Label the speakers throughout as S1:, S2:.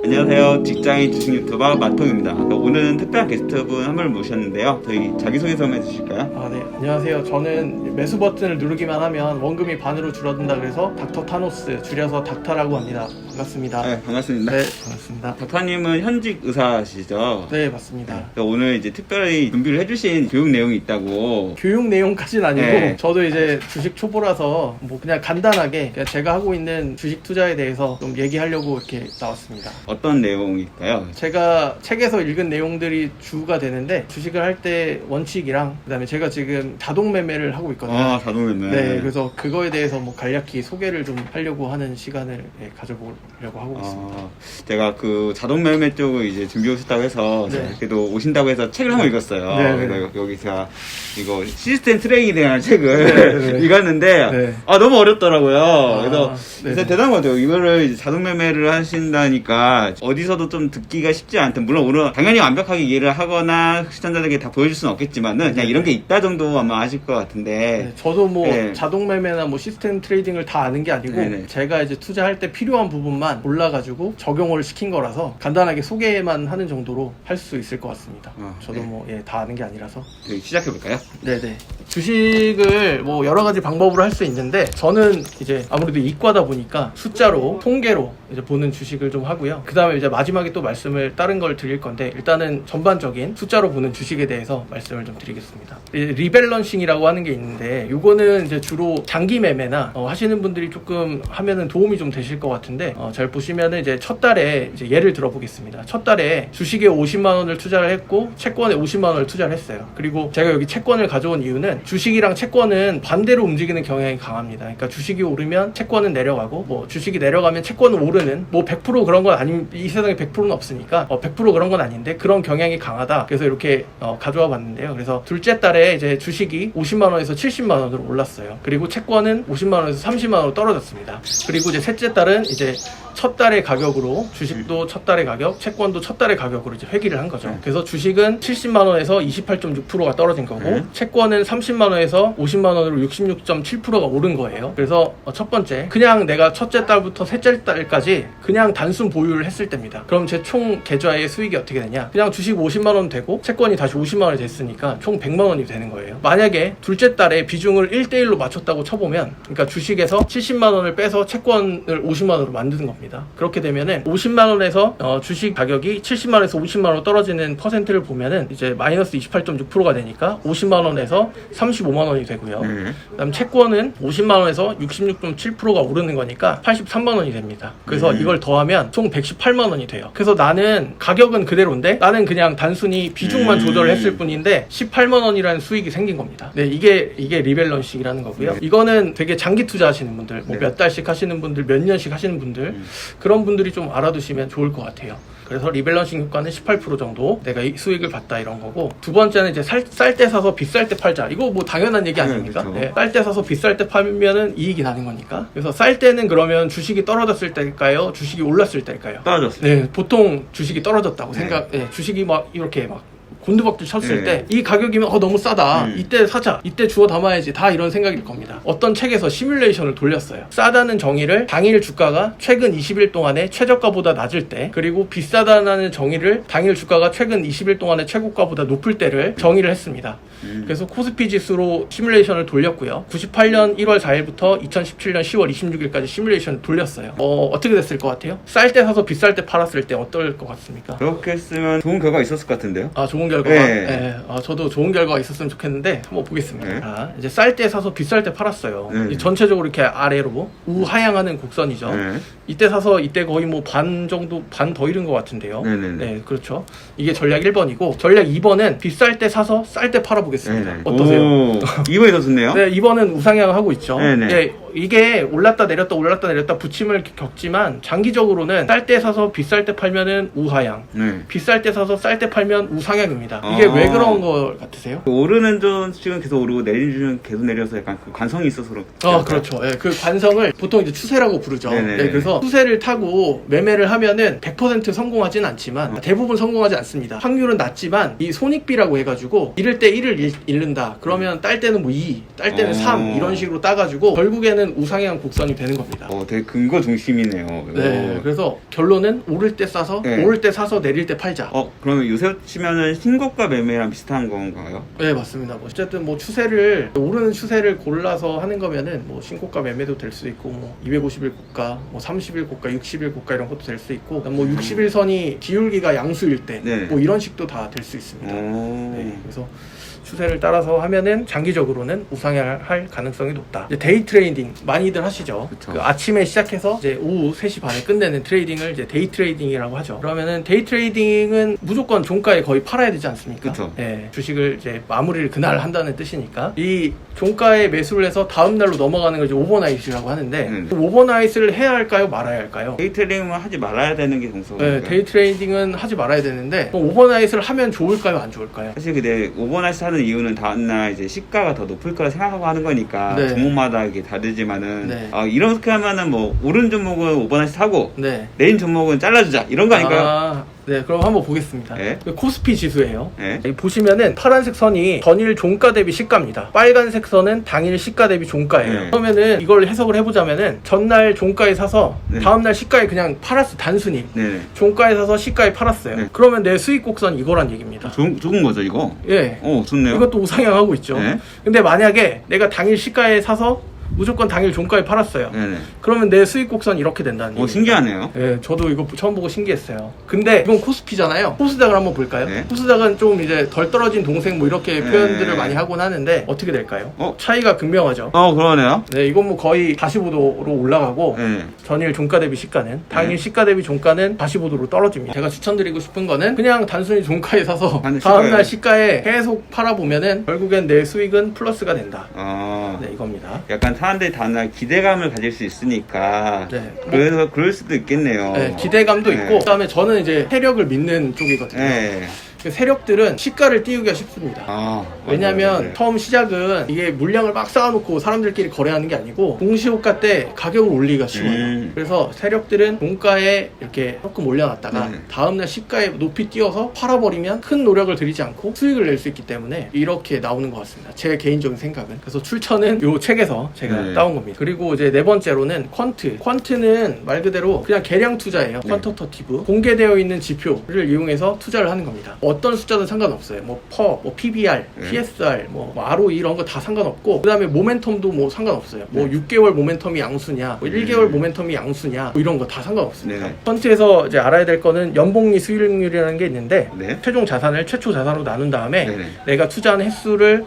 S1: 안녕하세요. 직장인 주식 유튜버 마통입니다. 오늘은 특별한 게스트분 한 분을 모셨는데요. 저희 자기소개 좀 해주실까요?
S2: 네. 안녕하세요. 저는 매수 버튼을 누르기만 하면 원금이 반으로 줄어든다 그래서 닥터 타노스, 줄여서 닥터라고 합니다. 반갑습니다.
S1: 네, 반갑습니다.
S2: 네, 반갑습니다.
S1: 닥터님은 현직 의사시죠?
S2: 네, 맞습니다.
S1: 오늘 이제 특별히 준비를 해주신 교육 내용이 있다고.
S2: 교육 내용까지는 아니고
S1: 네.
S2: 저도 이제 주식 초보라서 뭐 그냥 간단하게 그냥 제가 하고 있는 주식 투자에 대해서 좀 얘기하려고 이렇게 나왔습니다.
S1: 어떤 내용일까요?
S2: 제가 책에서 읽은 내용들이 주가 되는데 주식을 할 때 원칙이랑 그다음에 제가 지금 자동 매매를 하고 있거든요.
S1: 아, 자동매매.
S2: 네, 그래서 그거에 대해서 뭐 간략히 소개를 좀 하려고 하는 시간을 가져보려고 하고 있습니다.
S1: 제가 그 자동매매 쪽을 이제 준비해 오셨다고 해서
S2: 네.
S1: 그래도 오신다고 해서 책을 한번 읽었어요.
S2: 네,
S1: 그래서 여기서 이거 시스템 트레이딩에 대한
S2: 네,
S1: 책을
S2: 네.
S1: 읽었는데
S2: 네.
S1: 너무 어렵더라고요. 그래서
S2: 네네.
S1: 대단한 것 같아요. 이거를 이제 자동매매를 하신다니까 어디서도 좀 듣기가 쉽지 않던, 물론 당연히 완벽하게 이해를 하거나 시청자들에게 다 보여줄 수는 없겠지만은 그냥 이런 게 있다 정도 아마 아실 것 같은데.
S2: 네, 저도 뭐
S1: 네.
S2: 자동 매매나 뭐 시스템 트레이딩을 다 아는 게 아니고
S1: 네네.
S2: 제가 이제 투자할 때 필요한 부분만 골라가지고 적용을 시킨 거라서 간단하게 소개만 하는 정도로 할 수 있을 것 같습니다. 저도
S1: 네.
S2: 뭐 다 아는 게 아니라서.
S1: 시작해 볼까요?
S2: 네네. 주식을 뭐 여러 가지 방법으로 할 수 있는데 저는 이제 아무래도 이과다 보니까 숫자로 통계로 이제 보는 주식을 좀 하고요. 그 다음에 이제 마지막에 또 말씀을 다른 걸 드릴 건데 일단은 전반적인 숫자로 보는 주식에 대해서 말씀을 좀 드리겠습니다. 리밸런싱이라고 하는 게 있는데 이거는 이제 주로 장기 매매나 하시는 분들이 조금 하면은 도움이 좀 되실 것 같은데 잘 보시면은 이제 첫 달에 이제 예를 들어 보겠습니다. 첫 달에 주식에 50만 원을 투자를 했고 채권에 50만 원을 투자를 했어요. 그리고 제가 여기 채권을 가져온 이유는 주식이랑 채권은 반대로 움직이는 경향이 강합니다. 그러니까 주식이 오르면 채권은 내려가고 뭐 주식이 내려가면 채권은 오르는 뭐 100% 그런 건 아니, 이 세상에 100%는 없으니까 100% 그런 건 아닌데 그런 경향이 강하다. 그래서 이렇게 가져와 봤는데요. 그래서 둘째 달에 이제 주식이 50만 원에서 70만 원으로 올랐어요. 그리고 채권은 50만 원에서 30만 원으로 떨어졌습니다. 그리고 이제 셋째 달은 이제 첫 달의 가격으로 주식도 첫 달의 가격, 채권도 첫 달의 가격으로 이제 회귀를 한 거죠. 그래서 주식은 70만 원에서 28.6%가 떨어진 거고 채권은 30만 원에서 50만 원으로 66.7%가 오른 거예요. 그래서 첫 번째, 그냥 내가 첫째 달부터 셋째 달까지 그냥 단순 보유를 했을 때입니다. 그럼 제 총 계좌의 수익이 어떻게 되냐? 그냥 주식 50만 원 되고 채권이 다시 50만 원이 됐으니까 총 100만 원이 되는 거예요. 만약에 둘째 달에 비중을 1대1로 맞췄다고 쳐보면, 그러니까 주식에서 70만 원을 빼서 채권을 50만 원으로 만드는 겁니다. 그렇게 되면은 50만 원에서 주식 가격이 70만 원에서 50만 원으로 떨어지는 퍼센트를 보면은 이제 마이너스 28.6%가 되니까 50만 원에서 35만 원이 되고요. 그다음 채권은 50만 원에서 66.7%가 오르는 거니까 83만 원이 됩니다. 그래서 이걸 더하면 총 118만 원이 돼요. 그래서 나는 가격은 그대로인데 나는 그냥 단순히 비중만 조절을 했을 뿐인데 18만 원이라는 수익이 생긴 겁니다. 네, 이게 리밸런싱이라는 거고요. 이거는 되게 장기 투자하시는 분들, 뭐 몇 달씩 하시는 분들, 몇 년씩 하시는 분들, 그런 분들이 좀 알아두시면 좋을 것 같아요. 그래서 리밸런싱 효과는 18% 정도 내가 수익을 봤다 이런 거고, 두 번째는 이제 쌀 때 사서 비쌀 때 팔자. 이거 뭐 당연한 얘기 아닙니까?
S1: 그렇죠.
S2: 네, 쌀 때 사서 비쌀 때 팔면은 이익이 나는 거니까. 그래서 쌀 때는 그러면 주식이 떨어졌을 때일까요? 주식이 올랐을 때일까요?
S1: 떨어졌어요.
S2: 네, 보통 주식이 떨어졌다고 주식이 막 이렇게 막 곤두박질 쳤을 때 이 가격이면 너무 싸다, 이때 사자, 이때 주워 담아야지, 다 이런 생각일 겁니다. 어떤 책에서 시뮬레이션을 돌렸어요. 싸다는 정의를 당일 주가가 최근 20일 동안의 최저가보다 낮을 때, 그리고 비싸다는 정의를 당일 주가가 최근 20일 동안의 최고가보다 높을 때를 정의를 했습니다. 그래서 코스피 지수로 시뮬레이션을 돌렸고요. 98년 1월 4일부터 2017년 10월 26일까지 시뮬레이션을 돌렸어요. 어떻게 됐을 것 같아요? 쌀 때 사서 비쌀 때 팔았을 때 어떨 것 같습니까?
S1: 그렇게 했으면 좋은 결과가 있었을 것 같은데요?
S2: 좋은 결과가.
S1: 네.
S2: 네. 저도 좋은 결과가 있었으면 좋겠는데 한번 보겠습니다.
S1: 네.
S2: 이제 쌀 때 사서 비쌀 때 팔았어요.
S1: 네.
S2: 전체적으로 이렇게 아래로 우하향하는 곡선이죠.
S1: 네.
S2: 이때 사서 이때 거의 뭐 반 정도, 반 더 잃은 것 같은데요.
S1: 네네네.
S2: 네, 그렇죠. 이게 전략 1번이고 전략 2번은 비쌀 때 사서 쌀 때 팔아보겠습니다.
S1: 네네.
S2: 어떠세요?
S1: 오, 이번에 더 좋네요.
S2: 네, 2번은 우상향 하고 있죠.
S1: 네네.
S2: 네, 이게 올랐다 내렸다 부침을 겪지만 장기적으로는 쌀 때 사서 비쌀 때 팔면은 우하향, 비쌀 때 사서 쌀 때 팔면 우상향입니다. 이게 왜 그런 것 같으세요?
S1: 오르는 주식은 계속 오르고 내리는 주식은 계속 내려서 약간 그 관성이 있어서 그런.
S2: 그렇죠. 네, 그 관성을 보통 이제 추세라고 부르죠.
S1: 네네.
S2: 네, 그래서 추세를 타고 매매를 하면은 100% 성공하진 않지만 대부분 성공하지 않습니다. 확률은 낮지만 이 손익비라고 해가지고 잃을 때 1을 잃는다. 그러면 딸 때는 뭐 2, 딸 때는 3 이런 식으로 따가지고 결국에는 그러면은 우상향 곡선이 되는 겁니다.
S1: 되게 근거 중심이네요.
S2: 네, 그래서 결론은 오를 때 싸서
S1: 네.
S2: 오를 때 사서 내릴 때 팔자.
S1: 그러면 요새 치면은 신고가 매매랑 비슷한 건가요?
S2: 네, 맞습니다. 뭐 어쨌든 뭐 추세를 오르는 추세를 골라서 하는 거면은 뭐 신고가 매매도 될 수 있고 뭐 250일 고가, 뭐 30일 고가, 60일 고가 이런 것도 될 수 있고 뭐 60일 선이 기울기가 양수일 때
S1: 네.
S2: 뭐 이런 식도 다 될 수 있습니다.
S1: 오.
S2: 네, 그래서 추세를 따라서 하면은 장기적으로는 우상향할 가능성이 높다. 이제 데이 트레이딩 많이들 하시죠.
S1: 그쵸.
S2: 그 아침에 시작해서 이제 오후 3시 반에 끝내는 트레이딩을 이제 데이 트레이딩이라고 하죠. 그러면은 데이 트레이딩은 무조건 종가에 거의 팔아야 되지 않습니까?
S1: 그쵸.
S2: 네, 주식을 이제 마무리를 그날 한다는 뜻이니까 이 종가에 매수를 해서 다음 날로 넘어가는 걸 이제 오버나잇이라고 하는데 그 오버나잇을 해야 할까요, 말아야 할까요?
S1: 데이 트레이딩은 하지 말아야 되는 게 정석인가요?
S2: 네, 데이 트레이딩은 하지 말아야 되는데 그럼 오버나잇을 하면 좋을까요, 안 좋을까요?
S1: 사실 근데 오버나이트 하는 이유는 다음날 이제 시가가 더 높을 거라 생각하고 하는 거니까
S2: 네.
S1: 종목마다 이게 다르지만은
S2: 네.
S1: 이렇게 하면은 뭐 오른 종목은 오버나이트 사고
S2: 네.
S1: 내린 종목은 잘라주자 이런 거 아닐까요?
S2: 네, 그럼 한번 보겠습니다.
S1: 네.
S2: 코스피 지수예요.
S1: 네.
S2: 여기 보시면은 파란색 선이 전일 종가 대비 시가입니다. 빨간색 선은 당일 시가 대비 종가예요.
S1: 네.
S2: 그러면은 이걸 해석을 해보자면은 전날 종가에 사서
S1: 네.
S2: 다음날 시가에 그냥 팔았어. 단순히
S1: 네네.
S2: 종가에 사서 시가에 팔았어요.
S1: 네.
S2: 그러면 내 수익 곡선 이거란 얘기입니다.
S1: 좋은 거죠 이거?
S2: 예.
S1: 좋네요.
S2: 이것도 우상향하고 있죠.
S1: 네.
S2: 근데 만약에 내가 당일 시가에 사서 무조건 당일 종가에 팔았어요.
S1: 네네.
S2: 그러면 내 수익 곡선 이렇게 된다는 얘기예요.
S1: 신기하네요.
S2: 예, 저도 이거 처음 보고 신기했어요. 근데 이건 코스피잖아요. 코스닥을 한번 볼까요?
S1: 네.
S2: 코스닥은 좀 이제 덜 떨어진 동생 뭐 이렇게
S1: 네.
S2: 표현들을 많이 하곤 하는데 어떻게 될까요?
S1: 어?
S2: 차이가 극명하죠.
S1: 그러네요.
S2: 네, 이건 뭐 거의 45도로 올라가고
S1: 네.
S2: 전일 종가 대비 시가는 당일
S1: 네.
S2: 시가 대비 종가는 45도로 떨어집니다. 제가 추천드리고 싶은 거는 그냥 단순히 종가에 사서
S1: 다음날
S2: 다음날 시가에 계속 팔아보면은 결국엔 내 수익은 플러스가 된다. 네, 이겁니다.
S1: 약간 사람들이 다음날 기대감을 가질 수 있으니까
S2: 네.
S1: 그래서 그럴 수도 있겠네요.
S2: 네, 기대감도
S1: 네.
S2: 있고 그다음에 저는 이제 세력을 믿는 쪽이거든요.
S1: 네.
S2: 그 세력들은 시가를 띄우기가 쉽습니다. 왜냐면
S1: 네.
S2: 처음 시작은 이게 물량을 막 쌓아놓고 사람들끼리 거래하는 게 아니고 동시호가 때 가격을 올리기가 쉬워요. 그래서 세력들은 종가에 이렇게 조금 올려놨다가 다음날 시가에 높이 띄워서 팔아버리면 큰 노력을 들이지 않고 수익을 낼 수 있기 때문에 이렇게 나오는 것 같습니다. 제 개인적인 생각은. 그래서 출처는 이 책에서 제가 따온 겁니다. 그리고 이제 네 번째로는 퀀트. 퀀트는 말 그대로 그냥 계량 투자예요. 퀀터터티브. 공개되어 있는 지표를 이용해서 투자를 하는 겁니다. 어떤 숫자든 상관없어요. 뭐 퍼, 뭐 PBR, PSR, 뭐 ROE 이런 거 다 상관없고 그 다음에 모멘텀도 뭐 상관없어요. 뭐 6개월 모멘텀이 양수냐, 뭐 1개월 모멘텀이 양수냐, 뭐 이런 거 다 상관없습니다. 펀트에서 이제 알아야 될 거는 연복리 수익률이라는 게 있는데 최종 자산을 최초 자산으로 나눈 다음에 내가 투자한 횟수를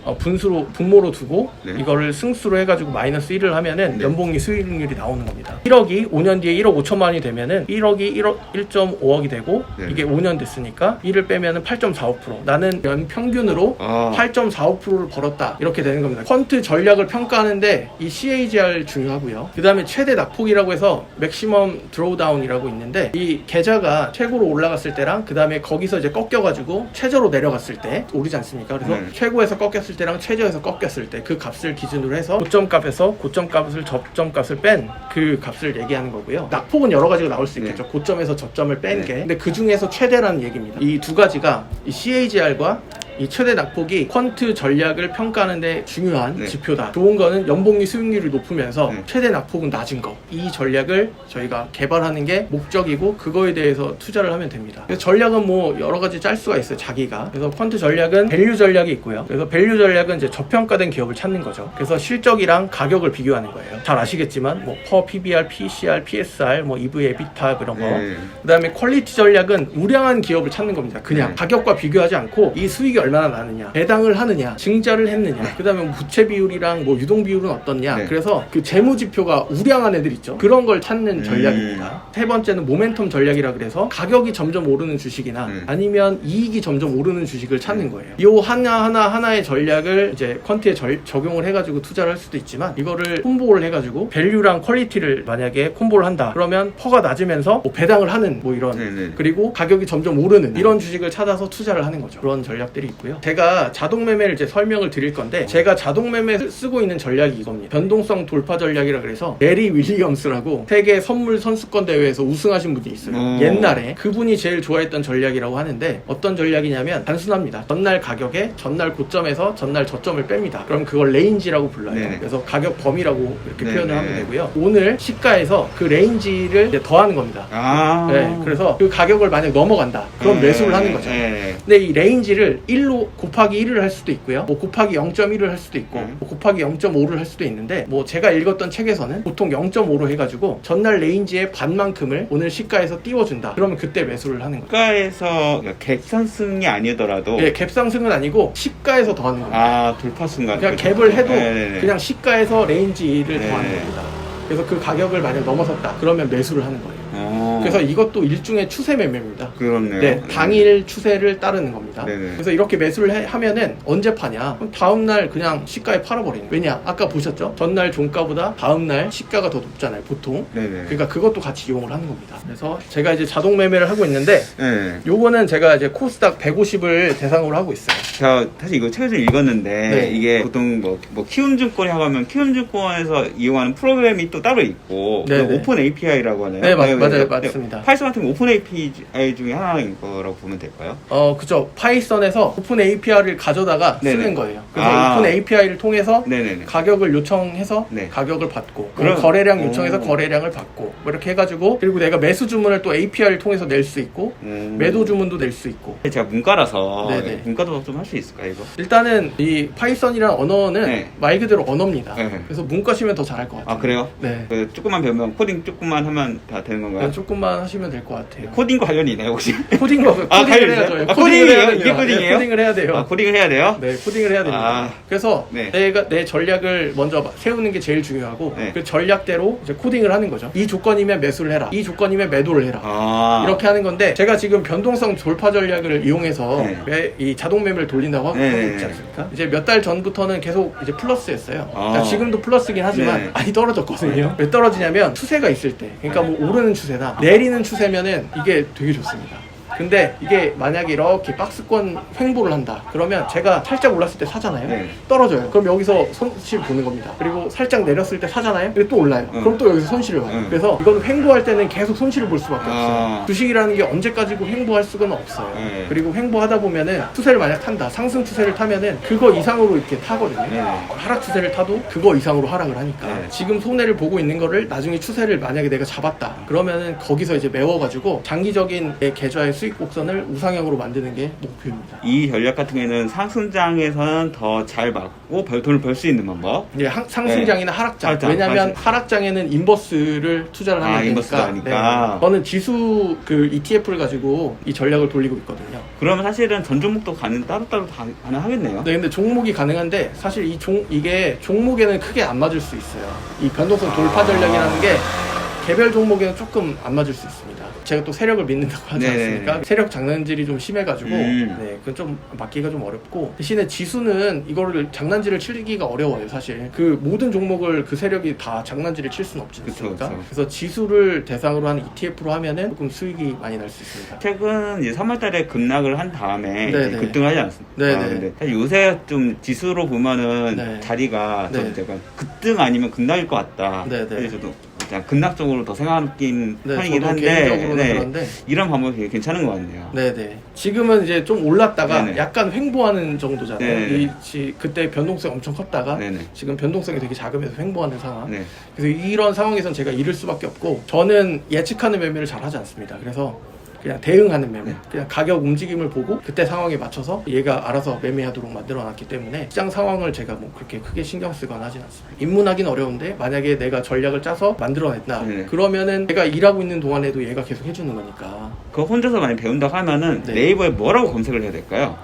S2: 분모로 두고 이거를 승수로 해가지고 마이너스 1을 하면은 연복리 수익률이 나오는 겁니다. 1억이 5년 뒤에 1억 5천만 원이 되면은 1억이 1.5억이 되고 이게 5년 됐으니까 1을 빼면은 8.45%. 나는 연 평균으로 8.45%를 벌었다. 이렇게 되는 겁니다. 펀트 전략을 평가하는데 이 CAGR 중요하고요. 그 다음에 최대 낙폭이라고 해서 맥시멈 드로우다운이라고 있는데 이 계좌가 최고로 올라갔을 때랑 그 다음에 거기서 이제 꺾여가지고 최저로 내려갔을 때 오르지 않습니까? 그래서 최고에서 꺾였을 때랑 최저에서 꺾였을 때 그 값을 기준으로 해서 고점값에서 고점값을 접점값을 뺀 그 값을 얘기하는 거고요. 낙폭은 여러 가지가 나올 수 있겠죠. 고점에서 저점을 뺀 게. 근데 그 중에서 최대라는 얘기입니다. 이 두 가지가 이 CAGR과 이 최대 낙폭이 퀀트 전략을 평가하는데 중요한 지표다. 좋은 거는 연복리 수익률이 높으면서 최대 낙폭은 낮은 거. 이 전략을 저희가 개발하는 게 목적이고 그거에 대해서 투자를 하면 됩니다. 그래서 전략은 뭐 여러 가지 짤 수가 있어요. 자기가. 그래서 퀀트 전략은 밸류 전략이 있고요. 그래서 밸류 전략은 이제 저평가된 기업을 찾는 거죠. 그래서 실적이랑 가격을 비교하는 거예요. 잘 아시겠지만 뭐 퍼, PBR, PCR, PSR, 뭐 EV, EBITDA 그런 거. 그다음에 퀄리티 전략은 우량한 기업을 찾는 겁니다. 그냥 가격과 비교하지 않고 이 수익이 얼마나 나느냐, 배당을 하느냐, 증자를 했느냐, 그 다음에 뭐 부채 비율이랑 뭐 유동 비율은 어떻냐. 그래서 그 재무 지표가 우량한 애들 있죠. 그런 걸 찾는 전략입니다. 세 번째는 모멘텀 전략이라 그래서 가격이 점점 오르는 주식이나 아니면 이익이 점점 오르는 주식을 찾는 거예요. 이 하나의 전략을 이제 퀀트에 적용을 해가지고 투자를 할 수도 있지만 이거를 콤보를 해가지고 밸류랑 퀄리티를 만약에 콤보를 한다. 그러면 퍼가 낮으면서 뭐 배당을 하는 뭐 이런 그리고 가격이 점점 오르는 이런 주식을 찾아서 투자를 하는 거죠. 그런 전략들이 있고요. 제가 자동 매매를 이제 설명을 드릴 건데 제가 자동 매매 쓰고 있는 전략이 이겁니다. 변동성 돌파 전략이라 그래서 레리 윌리엄스라고 세계 선물 선수권 대회에서 우승하신 분이 있어요. 옛날에 그분이 제일 좋아했던 전략이라고 하는데 어떤 전략이냐면 단순합니다. 전날 가격에 전날 고점에서 전날 저점을 뺍니다. 그럼 그걸 레인지라고 불러요.
S1: 네네.
S2: 그래서 가격 범위라고 이렇게
S1: 네네.
S2: 표현을 하면 되고요. 오늘 시가에서 그 레인지를 이제 더하는 겁니다.
S1: 아.
S2: 네, 그래서 그 가격을 만약 넘어간다. 그럼 매수를 하는 거죠.
S1: 네.
S2: 근데 이 레인지를 1로 곱하기 1을 할 수도 있고요. 뭐 곱하기 0.1을 할 수도 있고 뭐 곱하기 0.5를 할 수도 있는데 뭐 제가 읽었던 책에서는 보통 0.5로 해가지고 전날 레인지의 반만큼을 오늘 시가에서 띄워준다. 그러면 그때 매수를 하는 거죠.
S1: 시가에서 갭상승이 아니더라도
S2: 예, 갭상승은 아니고 시가에서 더하는 겁니다.
S1: 아 돌파 순간
S2: 그냥 갭을 해도
S1: 네네네.
S2: 그냥 시가에서 레인지를
S1: 네.
S2: 더하는 겁니다. 그래서 그 가격을 만약 넘어섰다. 그러면 매수를 하는 거예요.
S1: 어.
S2: 그래서 이것도 일종의 추세 매매입니다.
S1: 그렇네요.
S2: 네, 당일 추세를 따르는 겁니다.
S1: 네네.
S2: 그래서 이렇게 매수를 하면은 언제 파냐? 그럼 다음날 그냥 시가에 팔아버리는 거예요. 왜냐? 아까 보셨죠? 전날 종가보다 다음날 시가가 더 높잖아요, 보통.
S1: 네네.
S2: 그러니까 그것도 같이 이용을 하는 겁니다. 그래서 제가 이제 자동 매매를 하고 있는데
S1: 네.
S2: 요거는 제가 이제 코스닥 150을 대상으로 하고 있어요.
S1: 제가 사실 이거 책을 좀 읽었는데
S2: 네.
S1: 이게 보통 뭐 키움증권이라고 하면 키움증권에서 이용하는 프로그램이 또 따로 있고
S2: 네네.
S1: 그 오픈 API라고 하나요?
S2: 네, 맞아요. 맞습니다.
S1: 파이썬 같은 거 오픈 API 중에 하나인 거라고 보면 될까요?
S2: 그죠. 파이썬에서 오픈 API를 가져다가
S1: 네네.
S2: 쓰는 거예요. 그래서
S1: 아.
S2: 오픈 API를 통해서
S1: 네네네.
S2: 가격을 요청해서
S1: 네.
S2: 가격을 받고
S1: 그럼-
S2: 거래량 요청해서
S1: 오.
S2: 거래량을 받고 뭐 이렇게 해가지고 그리고 내가 매수 주문을 또 API를 통해서 낼 수 있고 매도 주문도 낼 수 있고
S1: 제가 문과라서
S2: 네네.
S1: 문과도 좀 할 수 있을까요 이거?
S2: 일단은 이 파이썬이라는 언어는
S1: 네.
S2: 말 그대로 언어입니다.
S1: 네.
S2: 그래서 문과시면 더 잘할 것 같아요.
S1: 아 그래요?
S2: 네.
S1: 그 조금만 배우면 코딩 조금만 하면 다 되는 건가요?
S2: 그냥 조금만 하시면 될 것 같아요.
S1: 코딩과 관련이 있나요 혹시?
S2: 코딩을
S1: 아,
S2: 해야죠.
S1: 관련이 있어요?
S2: 코딩을 해야
S1: 이게
S2: 됩니다.
S1: 코딩이에요?
S2: 네, 코딩을 해야 돼요.
S1: 아, 코딩을 해야 돼요?
S2: 네, 코딩을 해야 됩니다.
S1: 아.
S2: 그래서
S1: 네.
S2: 내가 내 전략을 먼저 세우는 게 제일 중요하고
S1: 네.
S2: 그 전략대로 이제 코딩을 하는 거죠. 이 조건이면 매수를 해라. 이 조건이면 매도를 해라.
S1: 아
S2: 이렇게 하는 건데 제가 지금 변동성 돌파 전략을 이용해서
S1: 네.
S2: 이 자동 매매를 돌린다고 하고
S1: 네.
S2: 있지 않습니까? 이제 몇 달 전부터는 계속 이제 플러스였어요.
S1: 아.
S2: 그러니까 지금도 플러스긴 하지만
S1: 네.
S2: 많이 떨어졌거든요. 왜 떨어지냐면 추세가 있을 때, 그러니까 뭐 오르는 추세나 내리는 추세면은 이게 되게 좋습니다. 근데 이게 만약에 이렇게 박스권 횡보를 한다 그러면 제가 살짝 올랐을 때 사잖아요.
S1: 네.
S2: 떨어져요. 그럼 여기서 손실 보는 겁니다. 그리고 살짝 내렸을 때 사잖아요. 근데 또 올라요. 그럼 또 여기서 손실을 봐요. 그래서 이건 횡보할 때는 계속 손실을 볼 수밖에 없어요. 주식이라는 게 언제까지고 횡보할 수는 없어요.
S1: 네.
S2: 그리고 횡보하다 보면은 추세를 만약 탄다, 상승 추세를 타면은 그거 이상으로 이렇게 타거든요.
S1: 네.
S2: 하락 추세를 타도 그거 이상으로 하락을 하니까
S1: 네.
S2: 지금 손해를 보고 있는 거를 나중에 추세를 만약에 내가 잡았다 그러면은 거기서 이제 메워가지고 장기적인 내 계좌의 수익 곡선을 우상향으로 만드는 게 목표입니다.
S1: 이 전략 같은 경우에는 상승장에서는 더 잘 맞고 돈을 벌 수 있는 방법.
S2: 이제 상승장이나 하락장.
S1: 하락장.
S2: 왜냐하면 하락장에는 인버스를 투자를 하면 되니까.
S1: 인버스가 아니까.
S2: 네. 저는 지수 그 ETF를 가지고 이 전략을 돌리고 있거든요.
S1: 그러면 사실은 전 종목도 따로따로 다 가능하겠네요.
S2: 네, 근데 종목이 가능한데 사실 이게 종목에는 크게 안 맞을 수 있어요. 이 변동성 돌파 전략이라는 게 개별 종목에는 조금 안 맞을 수 있습니다. 제가 또 세력을 믿는다고 하지
S1: 네네네.
S2: 않습니까? 세력 장난질이 좀 심해가지고 네, 그건 좀 맞기가 좀 어렵고 대신에 지수는 이거를 장난질을 치기가 어려워요. 사실 그 모든 종목을 그 세력이 다 장난질을 칠 수는 없지 않습니까?
S1: 그쵸.
S2: 그래서 지수를 대상으로 하는 ETF로 하면은 조금 수익이 많이 날 수 있습니다.
S1: 최근 이제 3월달에 급락을 한 다음에
S2: 네네.
S1: 이제 급등을 하지 않습니까?
S2: 네네.
S1: 근데 사실 요새 좀 지수로 보면은
S2: 네.
S1: 자리가 좀
S2: 네.
S1: 약간 급등 아니면 급락일 것 같다.
S2: 네네.
S1: 사실 저도 그냥 급락 쪽으로 더 생각하긴
S2: 네,
S1: 편이긴
S2: 저도
S1: 한데
S2: 개인적으로는 그런데
S1: 이런 방법이 되게 괜찮은 것 같네요.
S2: 네네. 지금은 이제 좀 올랐다가
S1: 네네.
S2: 약간 횡보하는 정도잖아요.
S1: 네네.
S2: 그때 변동성이 엄청 컸다가
S1: 네네.
S2: 지금 변동성이 되게 작으면서 횡보하는 상황.
S1: 네.
S2: 그래서 이런 상황에선 제가 잃을 수밖에 없고 저는 예측하는 매매를 잘 하지 않습니다. 그래서 그냥 대응하는 매매,
S1: 네.
S2: 그냥 가격 움직임을 보고 그때 상황에 맞춰서 얘가 알아서 매매하도록 만들어놨기 때문에 시장 상황을 제가 뭐 그렇게 크게 신경 쓰거나 하진 않습니다. 입문하기는 어려운데 만약에 내가 전략을 짜서 만들어냈다
S1: 네.
S2: 그러면은 내가 일하고 있는 동안에도 얘가 계속 해주는 거니까.
S1: 그거 혼자서 많이 배운다고 하면은
S2: 네.
S1: 네이버에 뭐라고 검색을 해야 될까요?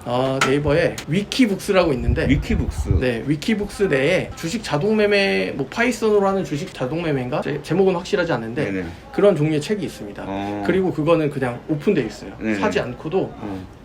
S2: 네이버에 위키북스라고 있는데
S1: 위키북스.
S2: 네, 위키북스 내에 주식 자동 매매, 뭐 파이썬으로 하는 주식 자동 매매인가? 제목은 확실하지 않은데
S1: 네네.
S2: 그런 종류의 책이 있습니다. 그리고 그거는 그냥 오픈돼 있어요.
S1: 네네.
S2: 사지 않고도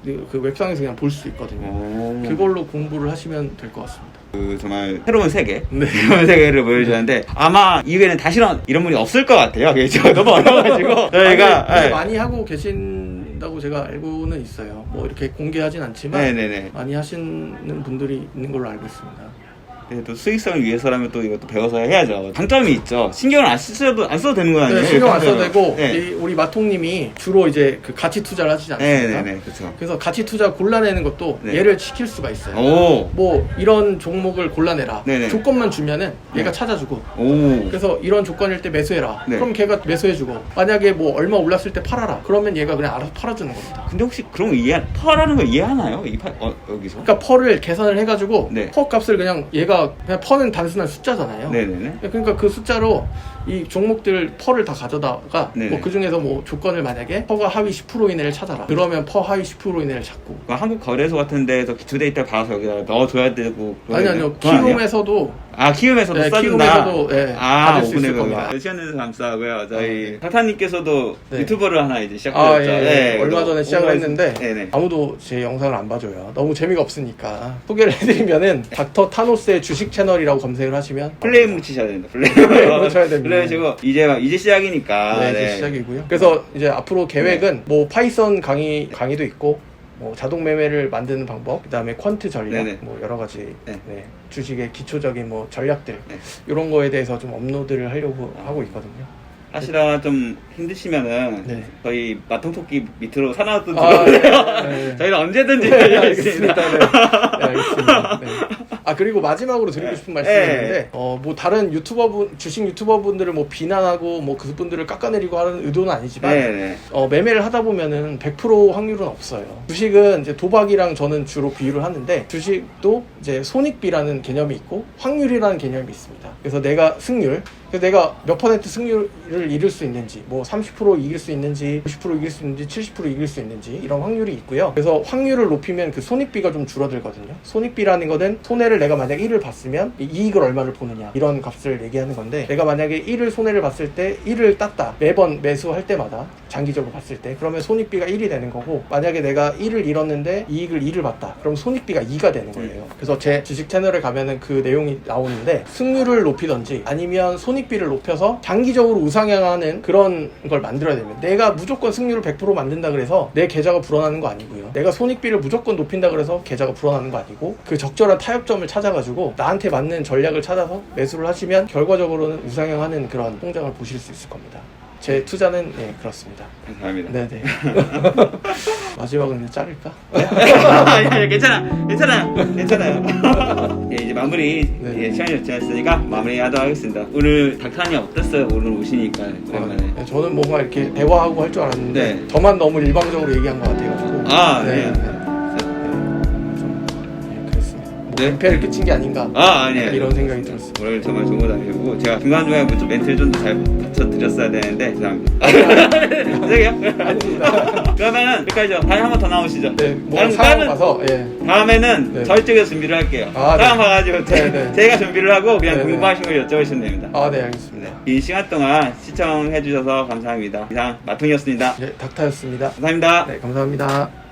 S2: 그 웹상에서 그냥 볼 수 있거든요. 그걸로 공부를 하시면 될 것 같습니다.
S1: 그 정말 새로운 세계,
S2: 네.
S1: 새로운 세계를 보여주는데 아마 이후에는 다시는 이런 분이 없을 것 같아요. 그게 너무 어려워가지고 저희가
S2: 되게
S1: 네.
S2: 많이 하고 계신 하신다고 제가 알고는 있어요. 뭐 이렇게 공개하진 않지만
S1: 네네네.
S2: 많이 하시는 분들이 있는 걸로 알고 있습니다.
S1: 또 수익성을 위해서라면 또 이것도 배워서 해야죠. 장점이 있죠. 신경을 안 써도 되는 거 아니에요?
S2: 네, 신경 안 써도 되고
S1: 네.
S2: 우리 마통님이 주로 이제 그 가치 투자를 하시지 않습니까?
S1: 네네네, 그렇죠.
S2: 그래서 가치 투자 골라내는 것도
S1: 네.
S2: 얘를 시킬 수가 있어요.
S1: 오,
S2: 뭐 이런 종목을 골라내라.
S1: 네네.
S2: 조건만 주면은 얘가
S1: 네.
S2: 찾아주고.
S1: 오.
S2: 그래서 이런 조건일 때 매수해라.
S1: 네.
S2: 그럼 걔가 매수해주고. 만약에 뭐 얼마 올랐을 때 팔아라. 그러면 얘가 그냥 알아서 팔아주는 겁니다.
S1: 근데 혹시 그런 거 퍼라는 거 이해하나요? 여기서?
S2: 그러니까 펄을 계산을 해가지고
S1: 네.
S2: 퍼 값을 그냥 얘가 그냥 퍼는 단순한 숫자잖아요.
S1: 네네네.
S2: 그러니까 그 숫자로 이 종목들 펄을 다 가져다가
S1: 네네.
S2: 뭐 그 중에서 뭐 조건을 만약에 퍼가 하위 10% 이내를 찾아라. 그러면 퍼 하위 10% 이내를 찾고.
S1: 한국 거래소 같은 데서 기초 데이터를 받아서 여기다 넣어줘야 되고.
S2: 아니요.
S1: 그건 아니에요?
S2: 키움에서도
S1: 키움에서도
S2: 네,
S1: 써준다.
S2: 키움에서도 받을 수 있을 겁니다.
S1: 시간 내주셔서 감사하고요. 저희 타타님께서도
S2: 네.
S1: 유튜버를 하나 이제 시작하셨죠.
S2: 예. 얼마 전에 시작을 했는데
S1: 네네.
S2: 아무도 제 영상을 안 봐줘요. 너무 재미가 없으니까 소개를 해드리면은 닥터 타노스의 주식 채널이라고 검색을 하시면
S1: 플레임 치셔야 됩니다. 플레임.
S2: 플레임 쳐야 됩니다.
S1: 플레임 치고 이제 시작이니까.
S2: 네, 이제 시작이고요. 그래서 이제 앞으로 계획은 뭐 파이썬 강의도 있고 뭐 자동 매매를 만드는 방법, 그다음에 퀀트 전략,
S1: 네네.
S2: 뭐 여러 가지
S1: 네.
S2: 주식의 기초적인 뭐 전략들
S1: 네.
S2: 이런 거에 대해서 좀 업로드를 하려고 하고 있거든요.
S1: 하시다가 좀 힘드시면은
S2: 네.
S1: 저희 마통토끼 밑으로 사나워도
S2: 네.
S1: 저희는 언제든지
S2: 네,
S1: 알겠습니다.
S2: 알겠습니다. 네, 알겠습니다. 네. 그리고 마지막으로 드리고 싶은 말씀이 있는데 뭐 다른 주식 유튜버분들을 뭐 비난하고 뭐 그분들을 깎아내리고 하는 의도는 아니지만
S1: 네네.
S2: 매매를 하다 보면은 100% 확률은 없어요. 주식은 이제 도박이랑 저는 주로 비유를 하는데 주식도 이제 손익비라는 개념이 있고 확률이라는 개념이 있습니다. 그래서 내가 몇 퍼센트 승률을 이룰 수 있는지, 뭐 30% 이길 수 있는지, 50% 이길 수 있는지, 70% 이길 수 있는지 이런 확률이 있고요. 그래서 확률을 높이면 그 손익비가 좀 줄어들거든요. 손익비라는 거는 손해를 내가 만약 1을 봤으면 이익을 얼마를 보느냐 이런 값을 얘기하는 건데, 내가 만약에 1을 손해를 봤을 때 1을 땄다. 매번 매수할 때마다 장기적으로 봤을 때 그러면 손익비가 1이 되는 거고, 만약에 내가 1을 잃었는데 이익을 2를 봤다. 그럼 손익비가 2가 되는 거예요. 그래서 제 주식 채널에 가면은 그 내용이 나오는데, 승률을 높이던지 아니면 손익비를 높여서 장기적으로 우상향하는 그런 걸 만들어야 됩니다. 내가 무조건 승률을 100% 만든다 그래서 내 계좌가 불어나는 거 아니고요. 내가 손익비를 무조건 높인다 그래서 계좌가 불어나는 거 아니고, 그 적절한 타협점을 찾아가지고 나한테 맞는 전략을 찾아서 매수를 하시면 결과적으로는 우상향하는 그런 통장을 보실 수 있을 겁니다. 제 투자는 그렇습니다.
S1: 감사합니다.
S2: 네네. 마지막은 이제 자를까?
S1: 아니, 괜찮아요. 이제 마무리 시간이 지났으니까 마무리하도록 하겠습니다. 오늘 닥터님 어땠어요? 오늘 오시니까 오랜만에.
S2: 저는 뭔가 이렇게 대화하고 할 줄 알았는데
S1: 네.
S2: 저만 너무 일방적으로 얘기한 것 같아가지고.
S1: 네.
S2: 그랬습니다. 뭐
S1: 네.
S2: 민폐를 끼친 게 아닌가.
S1: 아니에요.
S2: 이런 생각이 들었습니다.
S1: 오늘 정말 좋은 거 아니고 제가 중간중간에 좀 멘트를 좀 더 잘 붙여드렸어야 되는데 죄송합니다. 죄송해요.
S2: 아닙니다.
S1: 그러면은 여기까지죠. 다음에 한 번 더 나오시죠.
S2: 네, 뭐 상황 봐서
S1: 다음에는
S2: 네.
S1: 저희 쪽에서 준비를 할게요.
S2: 네.
S1: 상황 봐가지고
S2: 네.
S1: 제가 준비를 하고 그냥
S2: 네.
S1: 궁금하신 걸 여쭤보시면 됩니다.
S2: 네, 알겠습니다.
S1: 이 시간 동안 시청해주셔서 감사합니다. 이상 마통이었습니다.
S2: 닥터였습니다.
S1: 감사합니다.
S2: 네, 감사합니다.